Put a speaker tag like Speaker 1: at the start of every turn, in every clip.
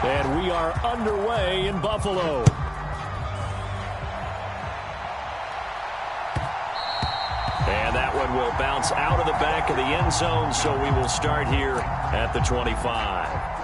Speaker 1: And we are underway in Buffalo. And that one will bounce out of the back of the end zone, so we will start here at the 25.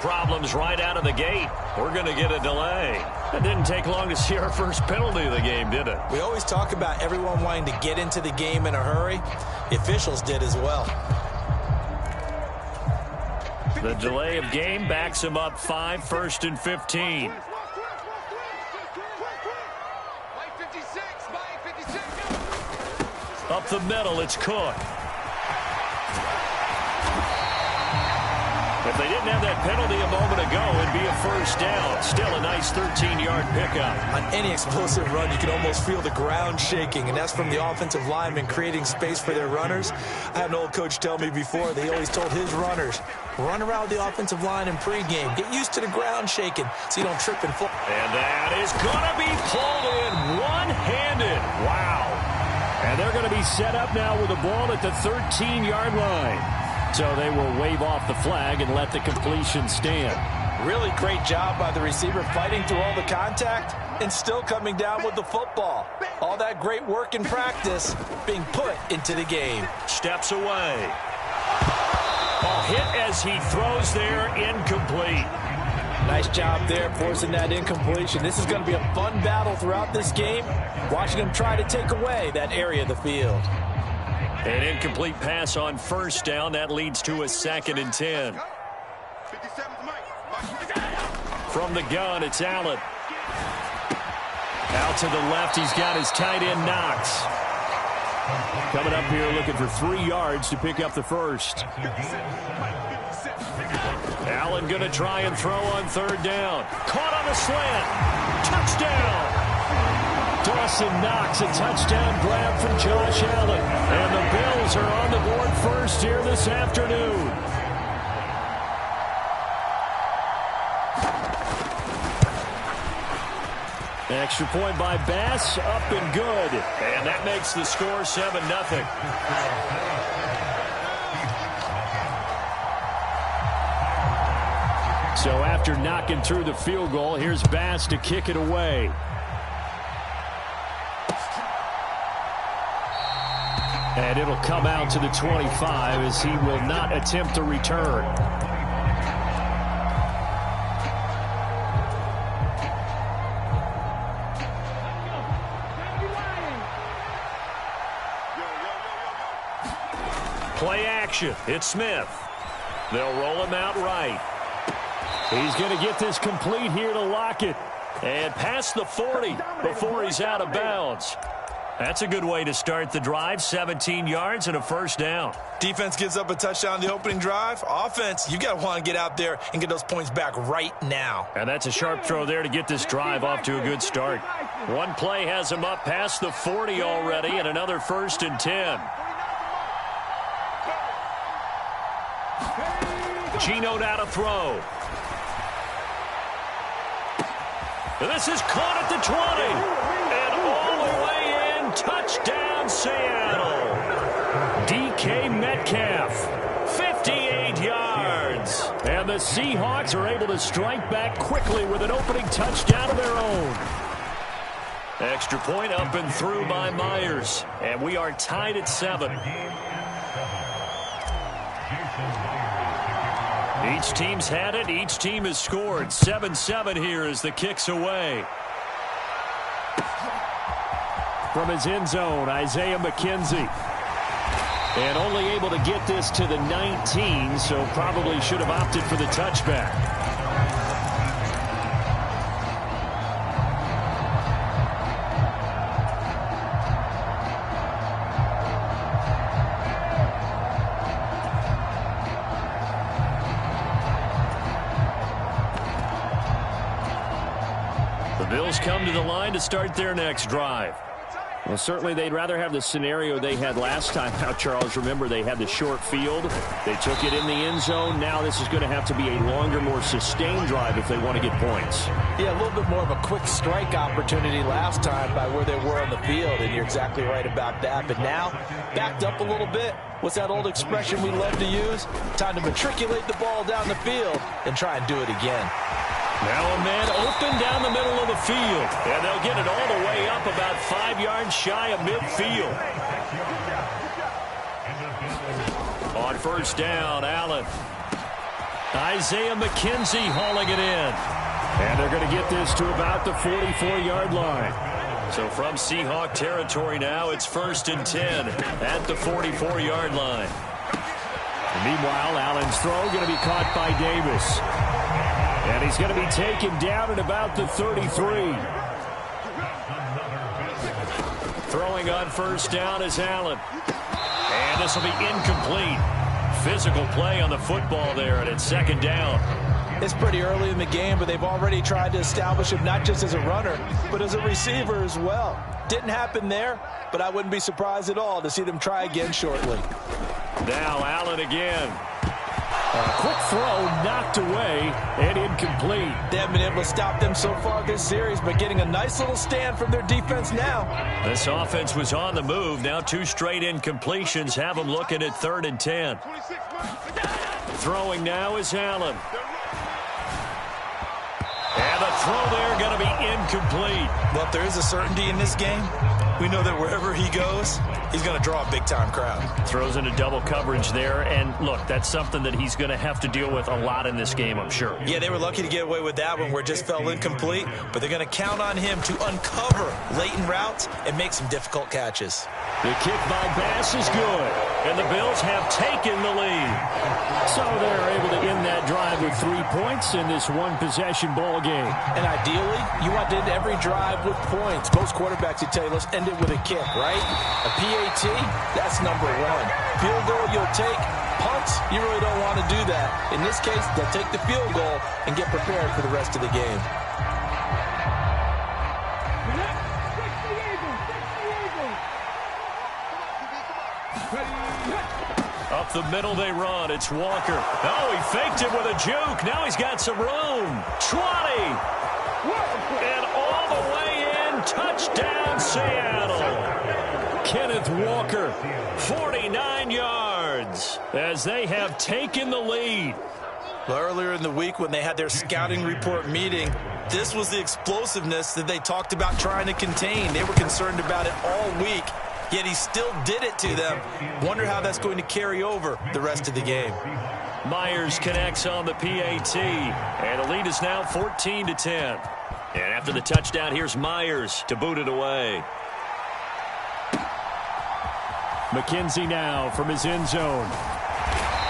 Speaker 1: Problems right out of the gate. We're going to get a delay. It didn't take long to see our first penalty of the game, did it?
Speaker 2: We always talk about everyone wanting to get into the game in a hurry. The officials did as well.
Speaker 1: The delay of game backs him up 5, 1st and 15. Up the middle, it's Cook. If they didn't have that penalty a moment ago, it'd be a first down. Still a nice 13-yard pickup.
Speaker 2: On any explosive run, you can almost feel the ground shaking, and that's from the offensive linemen creating space for their runners. I had an old coach tell me before, they always told his runners, run around the offensive line in pregame. Get used to the ground shaking so you don't trip and fall.
Speaker 1: And that is going to be pulled in one-handed. Wow. And they're going to be set up now with the ball at the 13-yard line. So they will wave off the flag and let the completion stand.
Speaker 2: Really great job by the receiver fighting through all the contact and still coming down with the football. All that great work in practice being put into the game.
Speaker 1: Steps away. Ball hit as he throws there, incomplete.
Speaker 2: Nice job there forcing that incompletion. This is going to be a fun battle throughout this game. Watching him try to take away that area of the field.
Speaker 1: An incomplete pass on first down. That leads to a 2nd and 10. From the gun, it's Allen. Out to the left, he's got his tight end, Knox. Coming up here looking for 3 yards to pick up the first. Allen going to try and throw on 3rd down. Caught on the slant. Touchdown. Dawson Knox, a touchdown grab from Josh Allen. And the Bills are on the board first here this afternoon. Extra point by Bass, up and good. And that makes the score 7-0. So after knocking through the field goal, here's Bass to kick it away. And it'll come out to the 25 as he will not attempt a return. Play action. It's Smith. They'll roll him out right. He's going to get this complete here to Lockett. And past the 40 before he's out of bounds. That's a good way to start the drive. 17 yards and a first down.
Speaker 2: Defense gives up a touchdown the opening drive. Offense, you got to want to get out there and get those points back right now.
Speaker 1: And that's a sharp throw there to get this drive off to a good start. One play has him up past the 40 already, and another 1st and 10. Geno now to throw. This is caught at the 20. And all the way in. Touchdown, Seattle. DK Metcalf. 58 yards. And the Seahawks are able to strike back quickly with an opening touchdown of their own. Extra point up and through by Myers. And we are tied at 7. Each team's had it. Each team has scored. 7-7 here as the kick's away. From his end zone, Isaiah McKenzie. And only able to get this to the 19, so probably should have opted for the touchback. come to the line to start their next drive.
Speaker 3: Well, certainly they'd rather have the scenario they had last time out, Charles. Remember, they had the short field. They took it in the end zone. Now this is going to have to be a longer, more sustained drive if they want to get points.
Speaker 2: Yeah, a little bit more of a quick strike opportunity last time by where they were on the field, and you're exactly right about that. But now, backed up a little bit. What's that old expression we love to use? Time to matriculate the ball down the field and try and do it again.
Speaker 1: Now a man open down the middle of the field, and they'll get it all the way up about 5 yards shy of midfield. On first down, Allen. Isaiah McKenzie hauling it in. And they're going to get this to about the 44-yard line. So from Seahawk territory now, it's 1st and 10 at the 44-yard line.
Speaker 3: And meanwhile, Allen's throw going to be caught by Davis. And he's going to be taken down at about the 33.
Speaker 1: Throwing on first down is Allen. And this will be incomplete. Physical play on the football there, and it's 2nd down.
Speaker 2: It's pretty early in the game, but they've already tried to establish him not just as a runner, but as a receiver as well. Didn't happen there, but I wouldn't be surprised at all to see them try again shortly.
Speaker 1: Now Allen again.
Speaker 3: A quick throw knocked away and incomplete.
Speaker 2: They haven't been able to stop them so far this series, but getting a nice little stand from their defense now.
Speaker 1: This offense was on the move. Now 2 straight incompletions have them looking at 3rd and 10. Throwing now is Allen. And the throw there going to be incomplete.
Speaker 2: Well, if there is a certainty in this game, we know that wherever he goes, he's going to draw a big-time crowd.
Speaker 1: Throws into double coverage there, and look, that's something that he's going to have to deal with a lot in this game, I'm sure.
Speaker 2: Yeah, they were lucky to get away with that one where it just fell incomplete, but they're going to count on him to uncover latent routes and make some difficult catches.
Speaker 1: The kick by Bass is good, and the Bills have taken the lead.
Speaker 3: So they're able to end that drive with 3 points in this one-possession ball game.
Speaker 2: And ideally, you want to end every drive with points. Most quarterbacks would tell you, let's end it with a kick, right? A PAT, that's number 1. Field goal, you'll take. Punts, you really don't want to do that. In this case, they'll take the field goal and get prepared for the rest of the game.
Speaker 1: Up the middle they run. It's Walker. Oh, he faked it with a juke. Now he's got some room. 20. And all the way in. Touchdown, Seattle. Kenneth Walker, 49 yards as they have taken the lead.
Speaker 2: Well, earlier in the week when they had their scouting report meeting, this was the explosiveness that they talked about trying to contain. They were concerned about it all week. Yet he still did it to them. Wonder how that's going to carry over the rest of the game.
Speaker 1: Myers connects on the PAT, and the lead is now 14-10. And after the touchdown, here's Myers to boot it away.
Speaker 3: McKenzie now from his end zone.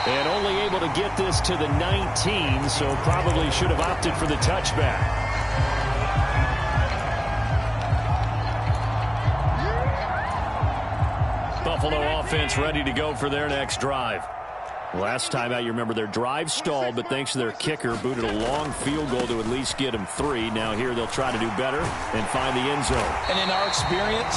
Speaker 3: And only able to get this to the 19, so probably should have opted for the touchback.
Speaker 1: Buffalo offense ready to go for their next drive.
Speaker 3: Last time out, you remember their drive stalled, but thanks to their kicker, booted a long field goal to at least get them 3. Now here they'll try to do better and find the end zone.
Speaker 2: And in our experience,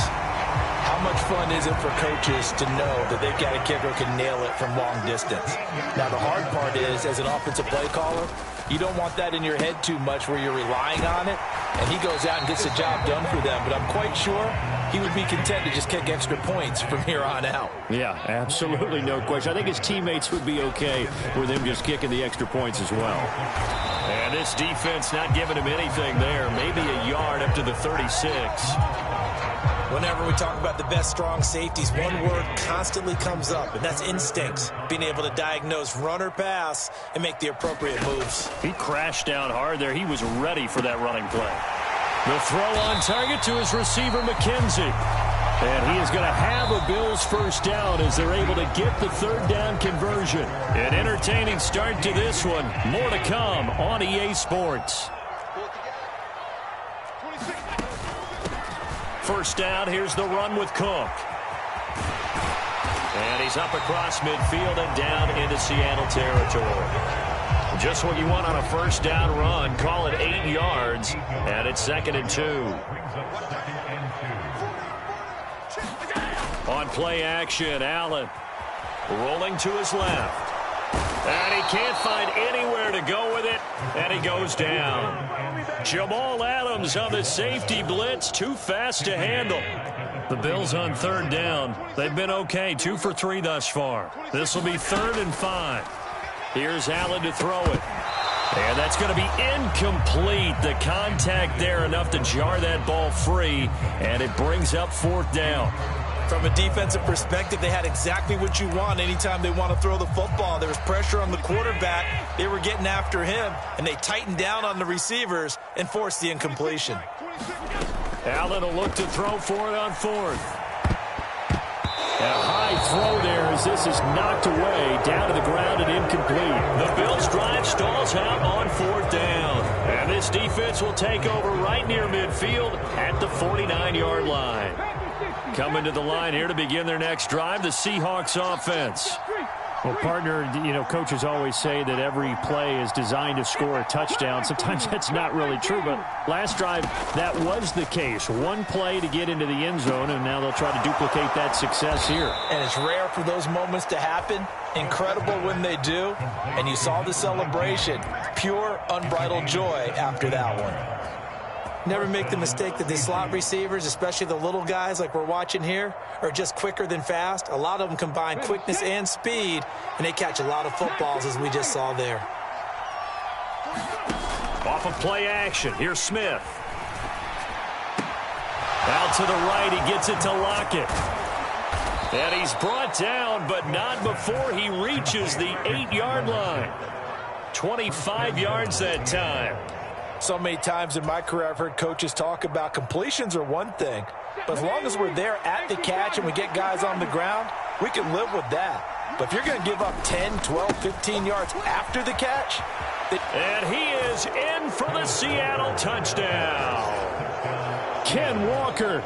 Speaker 2: how much fun is it for coaches to know that they've got a kicker who can nail it from long distance? Now the hard part is, as an offensive play caller, you don't want that in your head too much where you're relying on it, and he goes out and gets the job done for them. But I'm quite sure he would be content to just kick extra points from here on out.
Speaker 3: Yeah, absolutely no question. I think his teammates would be okay with him just kicking the extra points as well.
Speaker 1: And this defense not giving him anything there. Maybe a yard up to the 36.
Speaker 2: Whenever we talk about the best strong safeties, one word constantly comes up, and that's instincts. Being able to diagnose run or pass and make the appropriate moves.
Speaker 1: He crashed down hard there. He was ready for that running play. The throw on target to his receiver, McKenzie. And he is going to have a Bills first down as they're able to get the 3rd down conversion. An entertaining start to this one. More to come on EA Sports. First down, here's the run with Cook. And he's up across midfield and down into Seattle territory. Just what you want on a first down run. Call it 8 yards, and it's 2nd and 2. On play action, Allen rolling to his left. And he can't find anywhere to go with it, and he goes down. Jamal Adams on the safety blitz, too fast to handle. The Bills on 3rd down. They've been okay, 2 for 3 thus far. This will be 3rd and 5. Here's Allen to throw it. And that's going to be incomplete. The contact there enough to jar that ball free, and it brings up 4th down.
Speaker 2: From a defensive perspective, they had exactly what you want anytime they want to throw the football. There was pressure on the quarterback. They were getting after him, and they tightened down on the receivers and forced the incompletion.
Speaker 1: Allen will look to throw for it on 4th. A high throw there as this is knocked away, down to the ground and incomplete. The Bills' drive stalls out on 4th down. And this defense will take over right near midfield at the 49-yard line. Coming to the line here to begin their next drive, the Seahawks offense.
Speaker 3: Well, partner, you know, coaches always say that every play is designed to score a touchdown. Sometimes that's not really true, but last drive, that was the case. One play to get into the end zone, and now they'll try to duplicate that success here.
Speaker 2: And it's rare for those moments to happen. Incredible when they do. And you saw the celebration. Pure, unbridled joy after that one. Never make the mistake that the slot receivers, especially the little guys like we're watching here, are just quicker than fast. A lot of them combine quickness and speed, and they catch a lot of footballs, as we just saw there.
Speaker 1: Off of play action, here's Smith. Out to the right, he gets it to Lockett. And he's brought down, but not before he reaches the 8-yard line. 25 yards that time.
Speaker 2: So many times in my career I've heard coaches talk about completions are one thing, but as long as we're there at the catch and we get guys on the ground, we can live with that. But if you're going to give up 10, 12, 15 yards after the catch...
Speaker 1: And he is in for the Seattle touchdown. Ken Walker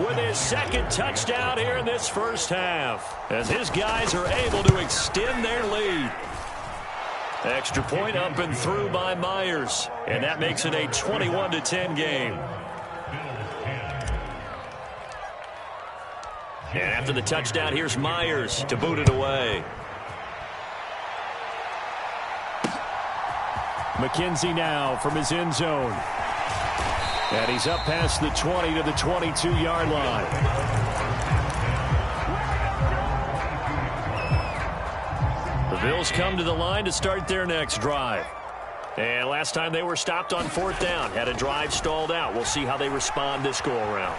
Speaker 1: with his 2nd touchdown here in this first half, as his guys are able to extend their lead. Extra point up and through by Myers, and that makes it a 21-10 game. And after the touchdown, here's Myers to boot it away.
Speaker 3: McKenzie now from his end zone. And he's up past the 20 to the 22-yard line. The Bills come to the line to start their next drive. And last time they were stopped on 4th down, had a drive stalled out. We'll see how they respond this go-around.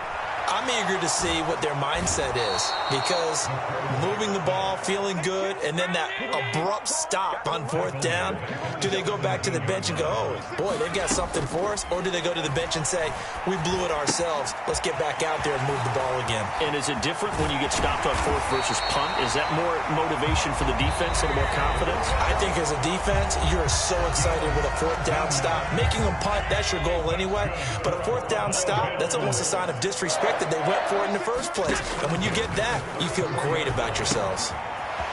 Speaker 2: I'm eager to see what their mindset is, because moving the ball, feeling good, and then that abrupt stop on 4th down, do they go back to the bench and go, oh, boy, they've got something for us? Or do they go to the bench and say, we blew it ourselves, let's get back out there and move the ball again?
Speaker 1: And is it different when you get stopped on 4th versus punt? Is that more motivation for the defense and more confidence?
Speaker 2: I think as a defense, you're so excited with a 4th down stop. Making them punt, that's your goal anyway. But a 4th down stop, that's almost a sign of disrespect that they went for it in the first place. And when you get that, you feel great about yourselves.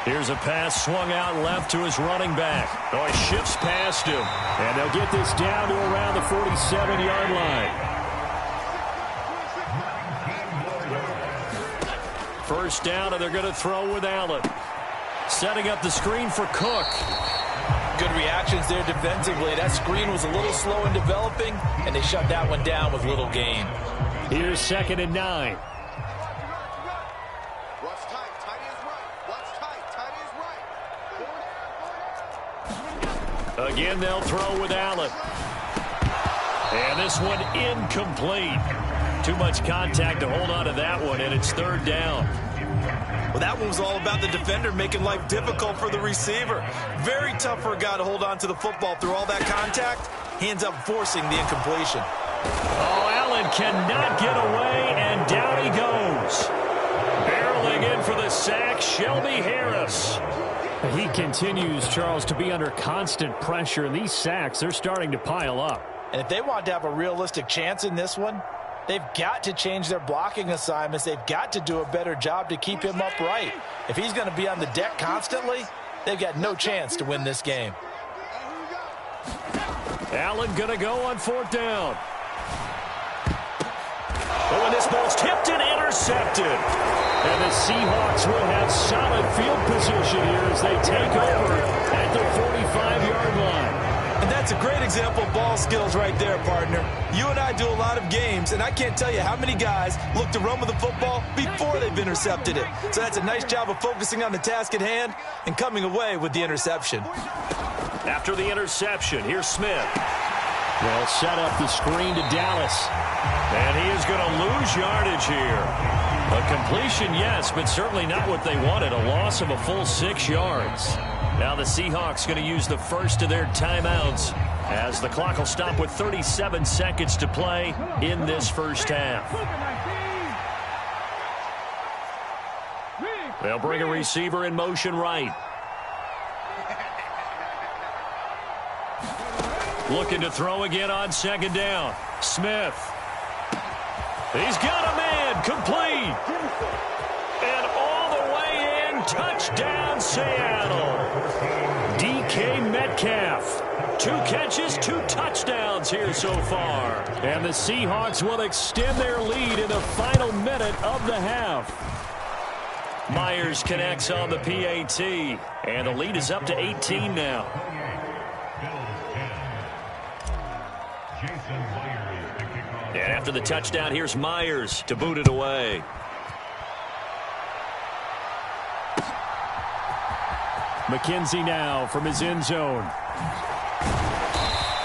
Speaker 1: Here's a pass swung out left to his running back. Oh, he shifts past him.
Speaker 3: And they'll get this down to around the 47-yard line.
Speaker 1: First down, and they're going to throw with Allen. Setting up the screen for Cook.
Speaker 2: Good reactions there defensively. That screen was a little slow in developing, and they shut that one down with little gain.
Speaker 3: Here's 2nd and 9.
Speaker 1: Again, they'll throw with Allen. And this one incomplete. Too much contact to hold on to that one, and it's 3rd down.
Speaker 2: Well, that one was all about the defender making life difficult for the receiver. Very tough for a guy to hold on to the football through all that contact. He ends up forcing the incompletion.
Speaker 1: Oh, Allen cannot get away, and down he goes. Barreling in for the sack, Shelby Harris.
Speaker 3: He continues, Charles, to be under constant pressure, and these sacks, they're starting to pile up.
Speaker 2: And if they want to have a realistic chance in this one, they've got to change their blocking assignments. They've got to do a better job to keep him upright. If he's going to be on the deck constantly, they've got no chance to win this game.
Speaker 1: Allen going to go on 4th down. Oh, and this ball's tipped and intercepted. And the Seahawks will have solid field position here as they take over at the 45-yard line.
Speaker 2: And that's a great example of ball skills right there, partner. You and I do a lot of games, and I can't tell you how many guys look to run with the football before they've intercepted it. So that's a nice job of focusing on the task at hand and coming away with the interception.
Speaker 1: After the interception, here's Smith.
Speaker 3: They'll set up the screen to Dallas.
Speaker 1: And he is going to lose yardage here. A completion, yes, but certainly not what they wanted. A loss of a full 6 yards. Now the Seahawks going to use the first of their timeouts as the clock will stop with 37 seconds to play in this first half. They'll bring a receiver in motion right. Looking to throw again on 2nd down. Smith. He's got a man. Complete. And all the way in. Touchdown, Seattle. DK Metcalf. 2 catches, 2 touchdowns here so far.
Speaker 3: And the Seahawks will extend their lead in the final minute of the half.
Speaker 1: Myers connects on the PAT. And the lead is up to 18 now. And after the touchdown, here's Myers to boot it away.
Speaker 3: McKenzie now from his end zone.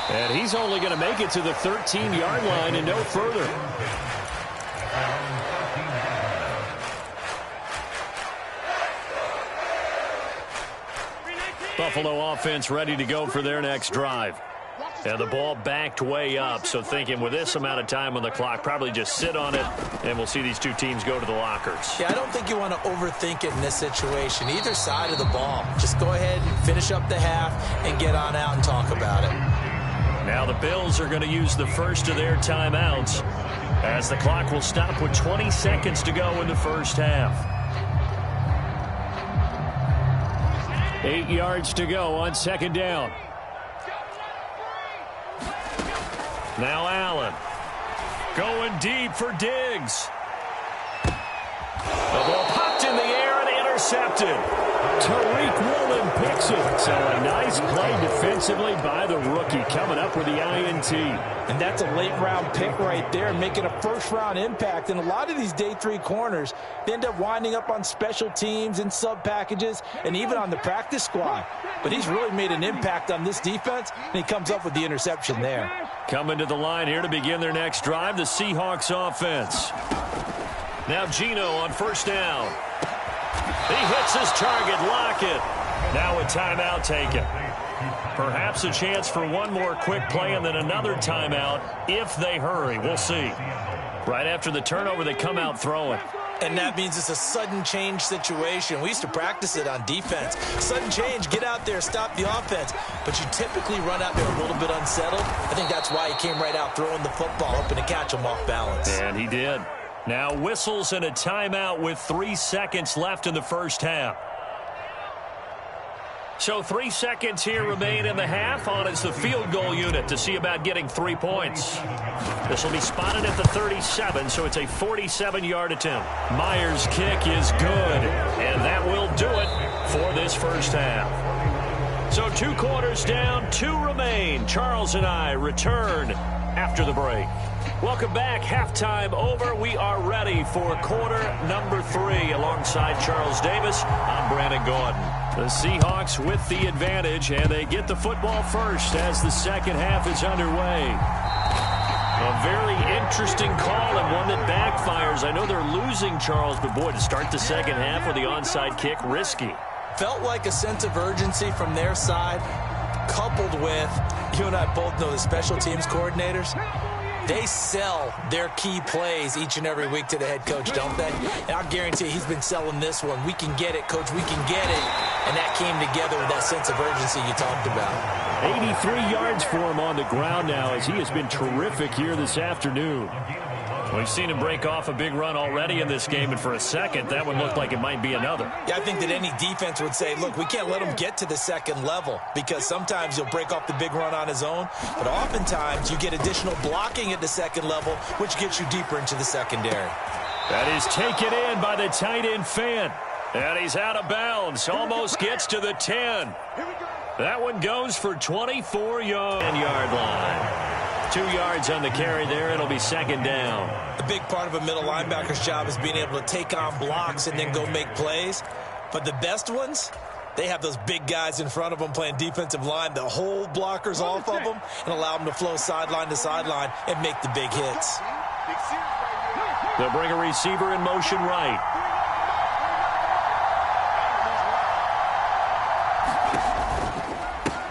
Speaker 3: And he's only going to make it to the 13-yard line and no further.
Speaker 1: Buffalo offense ready to go for their next drive. And the ball backed way up, so thinking with this amount of time on the clock, probably just sit on it, and we'll see these two teams go to the lockers.
Speaker 2: Yeah, I don't think you want to overthink it in this situation. Either side of the ball. Just go ahead and finish up the half and get on out and talk about it.
Speaker 1: Now the Bills are going to use the first of their timeouts as the clock will stop with 20 seconds to go in the first half.
Speaker 3: 8 yards to go on 2nd down.
Speaker 1: Now Allen going deep for Diggs. The ball popped in the air and intercepted.
Speaker 3: Tariq Woolen picks it. So a nice play defensively by the rookie coming up with the INT.
Speaker 2: And that's a late-round pick right there, making a first-round impact. And a lot of these day 3 corners, they end up winding up on special teams and sub-packages and even on the practice squad. But he's really made an impact on this defense, and he comes up with the interception there.
Speaker 1: Coming to the line here to begin their next drive, the Seahawks offense. Now Geno on 1st down. He hits his target, Lockett. Now a timeout taken. Perhaps a chance for one more quick play and then another timeout if they hurry. We'll see. Right after the turnover, they come out throwing.
Speaker 2: And that means it's a sudden change situation. We used to practice it on defense. Sudden change, get out there, stop the offense. But you typically run out there a little bit unsettled. I think that's why he came right out throwing the football, hoping to catch him off balance.
Speaker 1: And he did. Now whistles and a timeout with 3 seconds left in the first half. So 3 seconds here remain in the half. On is the field goal unit to see about getting 3 points. This will be spotted at the 37, so it's a 47-yard attempt. Myers' kick is good, and that will do it for this first half. So 2 quarters down, 2 remain. Charles and I return after the break. Welcome back. Halftime over. We are ready for quarter number 3. Alongside Charles Davis, I'm Brandon Gordon. The Seahawks with the advantage, and they get the football first as the second half is underway. A very interesting call and one that backfires. I know they're losing, Charles, but boy, to start the second half with the onside kick, risky.
Speaker 2: Felt like a sense of urgency from their side, coupled with, you and I both know the special teams coordinators. They sell their key plays each and every week to the head coach, don't they? And I guarantee he's been selling this one. We can get it, coach. We can get it. And that came together with that sense of urgency you talked about.
Speaker 3: 83 yards for him on the ground now as he has been terrific here this afternoon.
Speaker 1: We've seen him break off a big run already in this game, and for a second, that one looked like it might be another.
Speaker 2: Yeah, I think that any defense would say, look, we can't let him get to the second level because sometimes he'll break off the big run on his own, but oftentimes you get additional blocking at the second level, which gets you deeper into the secondary.
Speaker 1: That is taken in by the tight end Fan. And he's out of bounds. Almost gets to the 10. That one goes for 24 yards. 10-yard line. 2 yards on the carry there. It'll be second down.
Speaker 2: A big part of a middle linebacker's job is being able to take on blocks and then go make plays. But the best ones, they have those big guys in front of them playing defensive line that hold blockers off of them and allow them to flow sideline to sideline and make the big hits.
Speaker 1: They'll bring a receiver in motion right.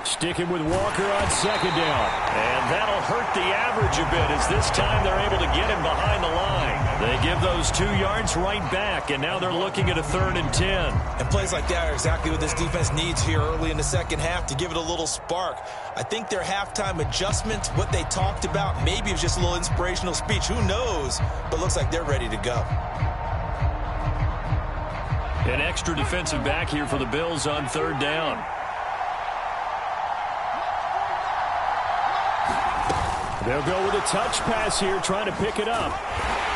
Speaker 1: Sticking with Walker on second down. And that'll hurt the average a bit as this time they're able to get him behind the line. They give those 2 yards right back, and now they're looking at a 3rd and 10.
Speaker 2: And plays like that are exactly what this defense needs here early in the second half to give it a little spark. I think their halftime adjustment, what they talked about, maybe it was just a little inspirational speech. Who knows? But looks like they're ready to go.
Speaker 1: An extra defensive back here for the Bills on 3rd down. They'll go with a touch pass here, trying to pick it up.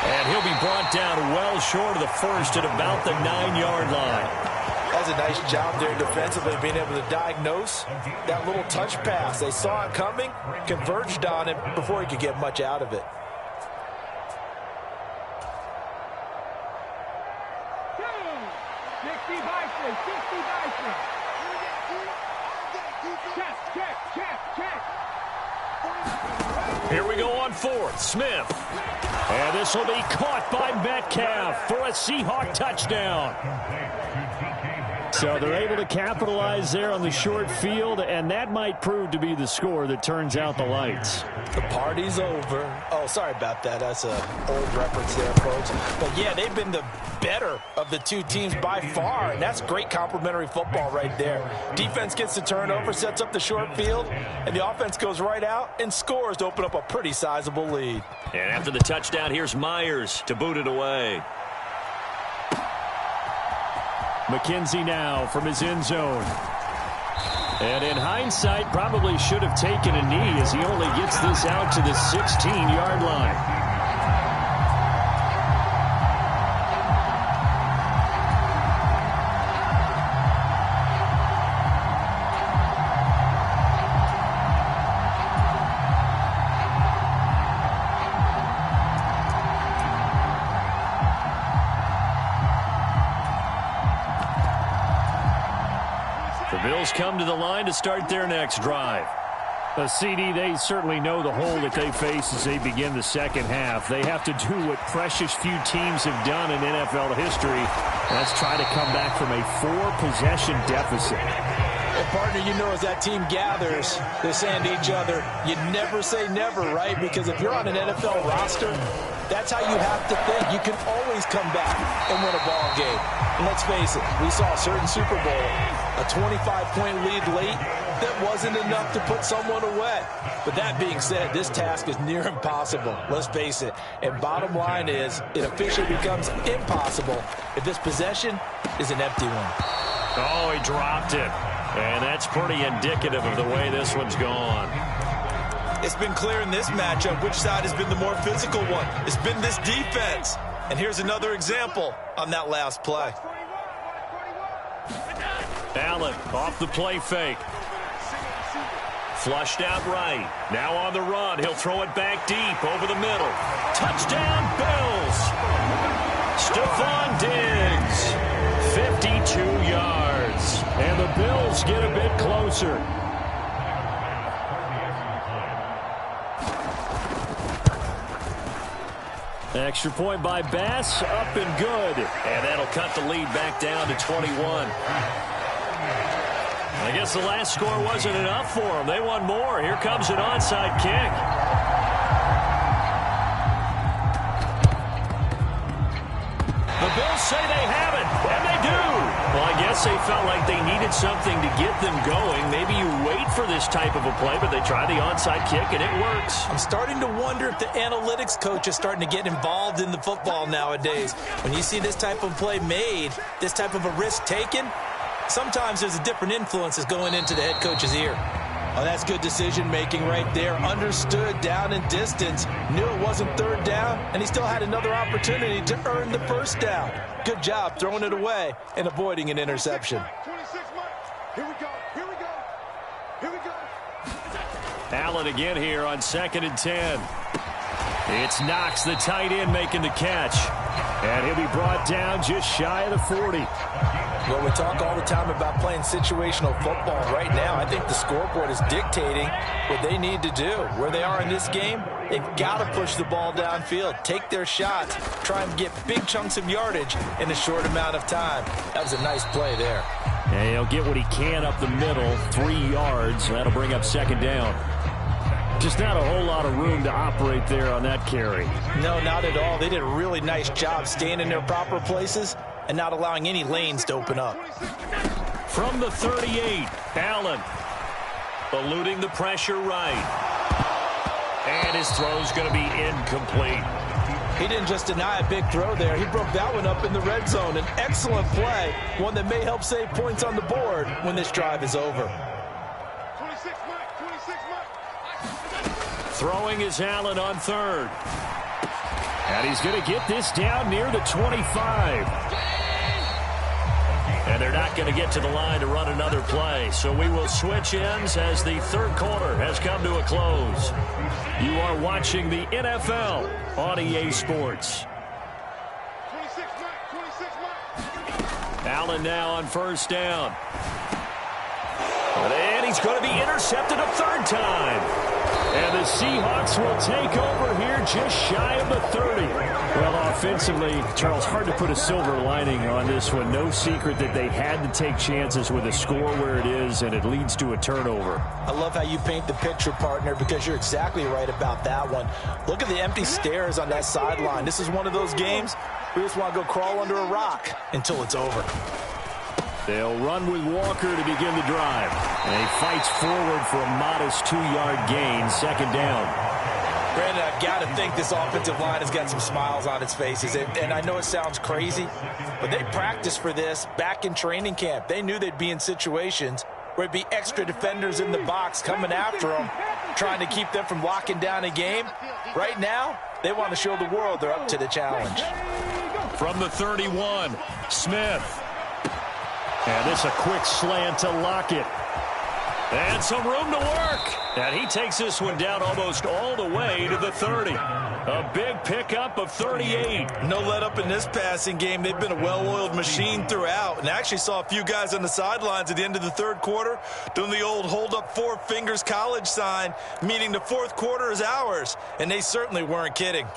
Speaker 1: And he'll be brought down well short of the first at about the 9-yard line.
Speaker 2: That's a nice job there defensively, being able to diagnose that little touch pass. They saw it coming, converged on it before he could get much out of it.
Speaker 1: Here we go on 4th. Smith. And this will be caught by Metcalf for a Seahawk touchdown. So they're able to capitalize there on the short field, and that might prove to be the score that turns out the lights.
Speaker 2: The party's over. Oh, sorry about that. That's an old reference there, folks. But, yeah, they've been the better of the two teams by far, and that's great complementary football right there. Defense gets the turnover, sets up the short field, and the offense goes right out and scores to open up a pretty sizable lead.
Speaker 1: And after the touchdown, here's Myers to boot it away. McKenzie now from his end zone. And in hindsight, probably should have taken a knee as he only gets this out to the 16-yard line. Bills come to the line to start their next drive. A CD, they certainly know the hole that they face as they begin the second half. They have to do what precious few teams have done in NFL history. That's try to come back from a 4-possession deficit.
Speaker 2: Well, partner, you know as that team gathers, they're saying to each other, you never say never, right? Because if you're on an NFL roster, that's how you have to think. You can always come back and win a ball game. And let's face it, we saw a certain Super Bowl, a 25-point lead late, that wasn't enough to put someone away. But that being said, this task is near impossible. Let's face it. And bottom line is, it officially becomes impossible if this possession is an empty one.
Speaker 1: Oh, he dropped it. And that's pretty indicative of the way this one's gone.
Speaker 2: It's been clear in this matchup which side has been the more physical one. It's been this defense. And here's another example on that last play.
Speaker 1: Allen off the play fake. Flushed out right. Now on the run. He'll throw it back deep over the middle. Touchdown, Bills. Stephon Diggs. 52 yards. And the Bills get a bit closer. Extra point by Bass, up and good. And that'll cut the lead back down to 21. I guess the last score wasn't enough for them. They want more. Here comes an onside kick. The Bills say they have it, and they do. Well, I guess guess they felt like they needed something to get them going. Maybe you wait for this type of a play, but they try the onside kick, and it works.
Speaker 2: I'm starting to wonder if the analytics coach is starting to get involved in the football nowadays. When you see this type of play made, this type of a risk taken, sometimes there's a different influences going into the head coach's ear. Oh, that's good decision-making right there. Understood down and distance. Knew it wasn't third down, and he still had another opportunity to earn the first down. Good job throwing it away and avoiding an interception.
Speaker 4: 26, here we go. Here we go. Here we go.
Speaker 1: Allen again here on 2nd and 10. It's Knox, the tight end, making the catch. And he'll be brought down just shy of the 40.
Speaker 2: Well, we talk all the time about playing situational football. Right now, I think the scoreboard is dictating what they need to do. Where they are in this game, they've got to push the ball downfield, take their shots, try and get big chunks of yardage in a short amount of time. That was a nice play there.
Speaker 3: And he'll get what he can up the middle, 3 yards. That'll bring up 2nd down. Just not a whole lot of room to operate there on that carry.
Speaker 2: No, not at all. They did a really nice job staying in their proper places and not allowing any lanes to open up.
Speaker 1: From the 38, Allen eluding the pressure right. And his throw's going to be incomplete.
Speaker 2: He didn't just deny a big throw there. He broke that one up in the red zone. An excellent play, one that may help save points on the board when this drive is over.
Speaker 4: 26, Mike. 26, Mike.
Speaker 1: Throwing is Allen on 3rd. And he's going to get this down near the 25. And they're not going to get to the line to run another play. So we will switch ends as the 3rd quarter has come to a close. You are watching the NFL on EA Sports.
Speaker 4: 26, Mike. 26, Mike.
Speaker 1: Allen now on 1st down. And he's going to be intercepted a 3rd time. And the Seahawks will take over here just shy of the 30. Well, offensively, Charles, hard to put a silver lining on this one. No secret that they had to take chances with a score where it is, and it leads to a turnover.
Speaker 2: I love how you paint the picture, partner, because you're exactly right about that one. Look at the empty stares on that sideline. This is one of those games where you just want to go crawl under a rock until it's over.
Speaker 3: They'll run with Walker to begin the drive. And he fights forward for a modest 2-yard gain, 2nd down.
Speaker 2: Brandon, I've got to think this offensive line has got some smiles on its faces. And I know it sounds crazy, but they practiced for this back in training camp. They knew they'd be in situations where it'd be extra defenders in the box coming after them, trying to keep them from locking down a game. Right now, they want to show the world they're up to the challenge.
Speaker 1: From the 31, Smith. And this a quick slant to Lockett. And some room to work. And he takes this one down almost all the way to the 30. A big pickup of 38.
Speaker 2: No let up in this passing game. They've been a well-oiled machine throughout. And I actually saw a few guys on the sidelines at the end of the 3rd quarter doing the old hold up 4 fingers college sign, meaning the 4th quarter is ours. And they certainly weren't kidding.